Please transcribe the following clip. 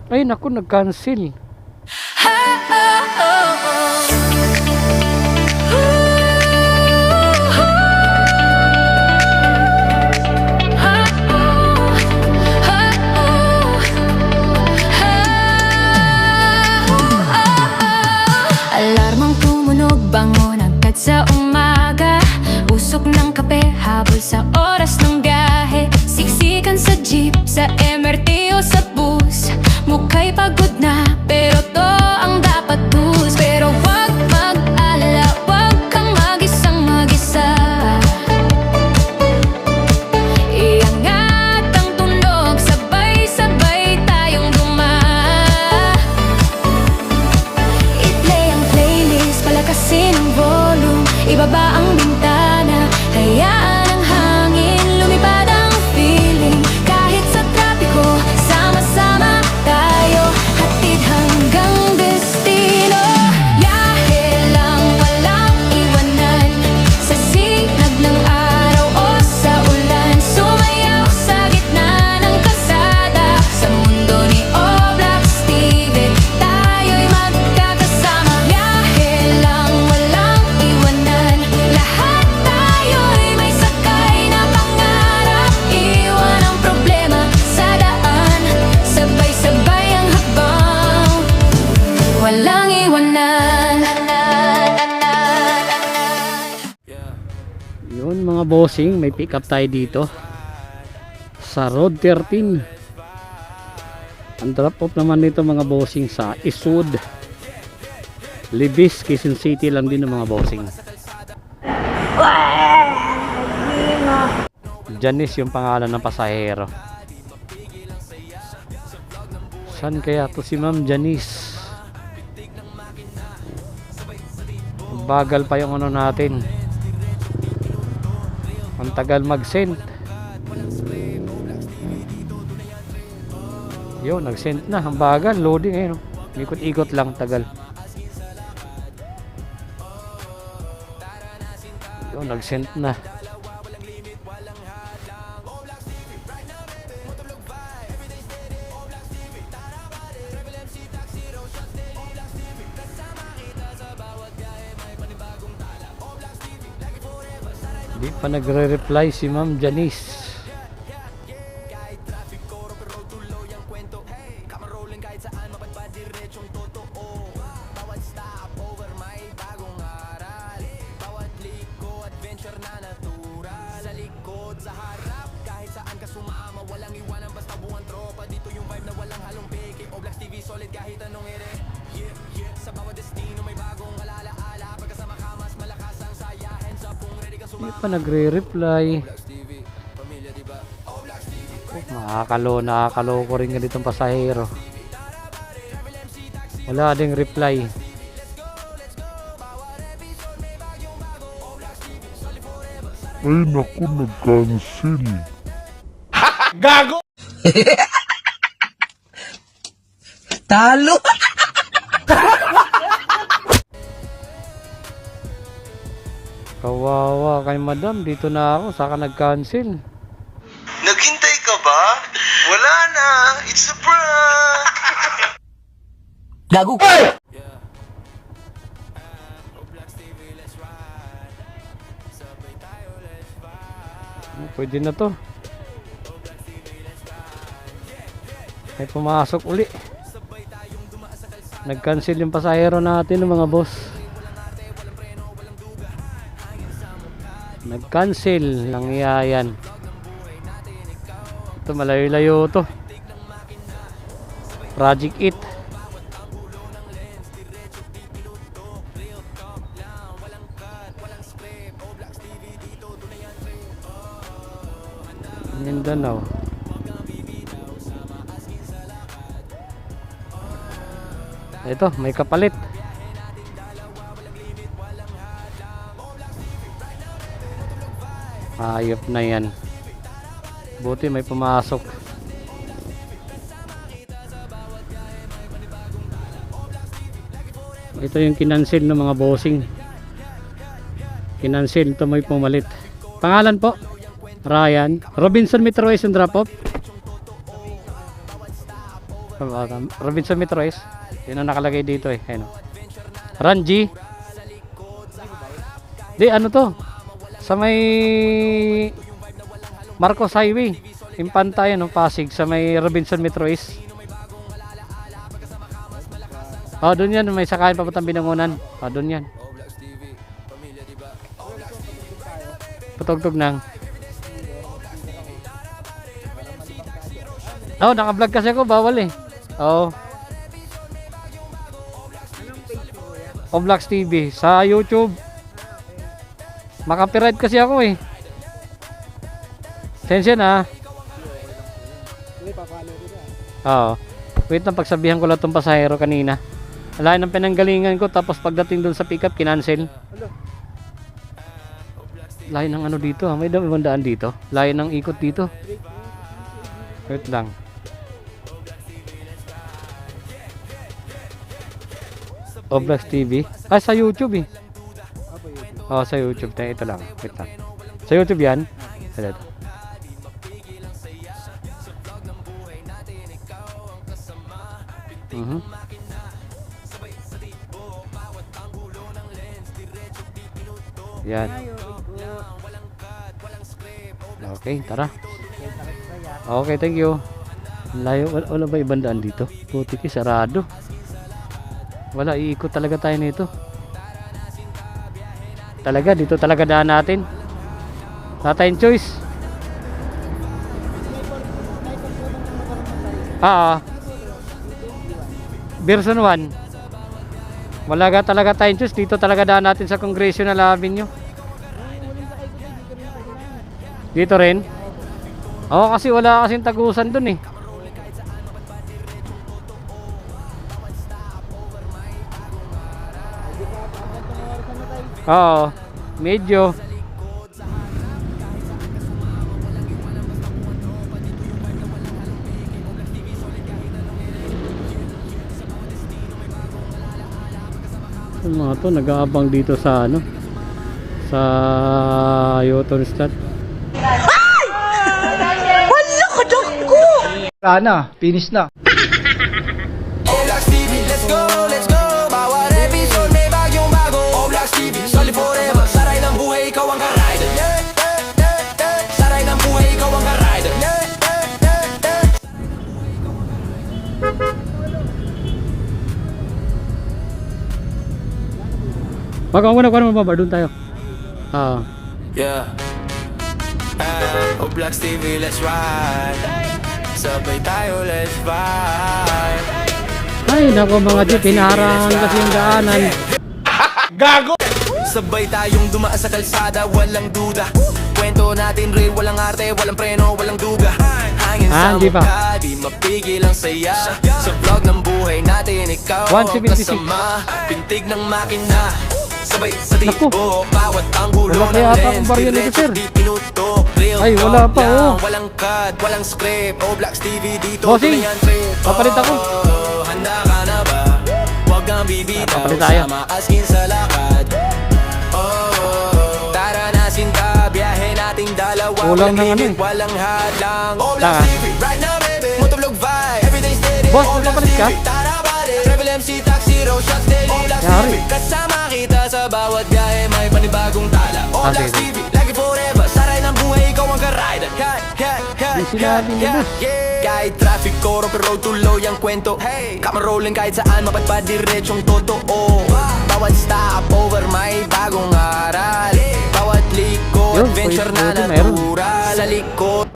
Ay naku, nag-cancel. Alarmang tumunog, bangon agad sa umaga. Usok ng kape, habol sa oras ng biyahe. Siksikan sa jeep, sa MRT o sa bus. Mukha'y pagod na, pero to ang dapat tus. Pero wag mag-alala, wag kang mag-isang mag-isa. Iangat ang tunog, sabay-sabay tayong i-play ang playlist, palakasin ang volume, ibaba ang bintana, hayaan ang hangin, lumipad ang feeling. Kahit sa trapiko, sama-sama tayo, hatid hanggang destino. Biyahe lang, walang iwanan, sa sinag ng araw o sa ulan. Sumayaw sa gitna ng kalsada, sa mundo ni Oblak Steven, tayo'y magkakasama. Biyahe lang, walang iwanan, lahat tayo'y may sakay na pangarap. Iwan ang problema sa daan, sabay-sabay ang hakbang, walang iwanan. Yun mga bossing, may pick up tayo dito sa Road 13. Ang drop off naman nito mga bossing sa Eastwood, Libis, Quezon City lang din ng mga bossing. Janice yung pangalan ng pasahero. Saan kaya to si Ma'am Janice? Bagal pa yung ano natin, ang tagal mag-send. Yo, nag-send na, ang bagal, loading eh, no? Ikot-ikot lang, tagal. Yo, nag-send na. Di pa nagre-reply si Ma'am Janice. Di pa nagre-reply. Nakakaloko rin ganitong pasahero. Wala ding reply. Ay naku, nag-cancel. Gago! Talo! Kawawa kay madam, dito na ako, saka nag-cancel. Naghintay ka ba? Wala na! It's a prank! Gago! Pwede na to. May pumasok uli. Nag-cancel yung pasahero natin mga boss. Nag-cancel, nangyayan. Ito malayo-layo to. Project 8. Mindanao. Ito, may kapalit. Ayop na yan. Buti may pumasok. Ito yung kinancel ng mga bossing. Kinancel, ito may pumalit. Pangalan po? Ryan. Robinson Metro West yung drop off. Robinson Metrois. Yun ang nakalagay dito eh. Ayun. Ranji. Di ano to? Sa may Marcos Highway. Impanta yan, no? Pasig. Sa may Robinson Metrois. Oh, doon yan. May sakayan papuntang Binangonan. Oh, doon yan. Patugtog nang. Oh, naka-vlog kasi ako. Bawal eh. Oh. Oblax TV. Sa YouTube. Maka-copyright kasi ako eh. Sensya na. Oo. Wait lang, pagsabihan ko lang itong pasahero kanina. Alain ang pinanggalingan ko, tapos pagdating doon sa pickup, kinancel. Layo ng ano dito, may daan dito. Layo ng ikot dito. Wait lang. Oblax TV. Ah, sa YouTube eh. Oh, sa YouTube. Ito lang. Wait lang. Sa YouTube yan. Ito. Yan. Okay, tara. Okay, thank you. Layo, wala ba ibang daan dito? Putik, sarado. Wala, iikot talaga tayo nito. Talaga, dito talaga daan natin. Wala tayong choice. Version 1. Wala ka talaga tayong choice. Dito talaga daan natin sa Congressional Avenue. Dito rin. Oo, kasi wala kasing tagusan dun eh. Oo, medyo. Yung mga to nag-aabang dito sa ano, sa U-turn start. Wala na, finish na. Oblax TV, let's go, let's go. Bawat episode may bagyong bago. Oblax TV, solid forever. Saray ng buhay, ikaw ang ka-rider. Saray ng buhay, ikaw ang ka-rider. Wag mo ba doon tayo. Yeah. Oblax TV, let's ride. Sabay tayo, let's vibe. Ay, nako mga jeep, hinaharangan kasi yung daanan. Gago! Sabay tayong dumaan sa kalsada, walang duda. Kwento natin real, walang arte, walang preno, walang duga. Hangin sa hindi pa. mukha, di mapigil ang saya. Sa vlog ng buhay natin, ikaw 176. kasama. Pintig ng makina, sabay sa Naku. tipo. Bawat anggulo Wala ng kaya ata lens, akong barya nito, diretso sir. di tinutok. Real Ay, wala talk pa, lang, oh. walang cut, walang script. Oblax TV dito, Bossing, tuloy ang trip. papalit ako. Handa ka na ba? Huwag kang bibitaw, Papalit tayo. sama askin sa lakad. Tara na sinta, biyahe nating dalawa. Kulang ng ano higit, eh. walang hadlang. Oblax Taka. TV, right now baby. Motovlog vibe, everyday steady. Boss, Oblax magpapalit ka? TV, tara pare. Travel MC, taxi, road shots daily. Oblax Yari. TV, kasama kita sa bawat biyahe. May panibagong tala. Oblax sige. TV, lagi forever. Saray ng buhay, ikaw ang ka-rider. Yung sinabi ni boss. Kahit traffic ko, road pero tuloy ang kwento. Camera rolling kahit saan, mapadpad diretsong totoo. Bawat stop over, may bagong aral. Bawat likod, Yun, adventure na pwede, meron. natural. Sa likod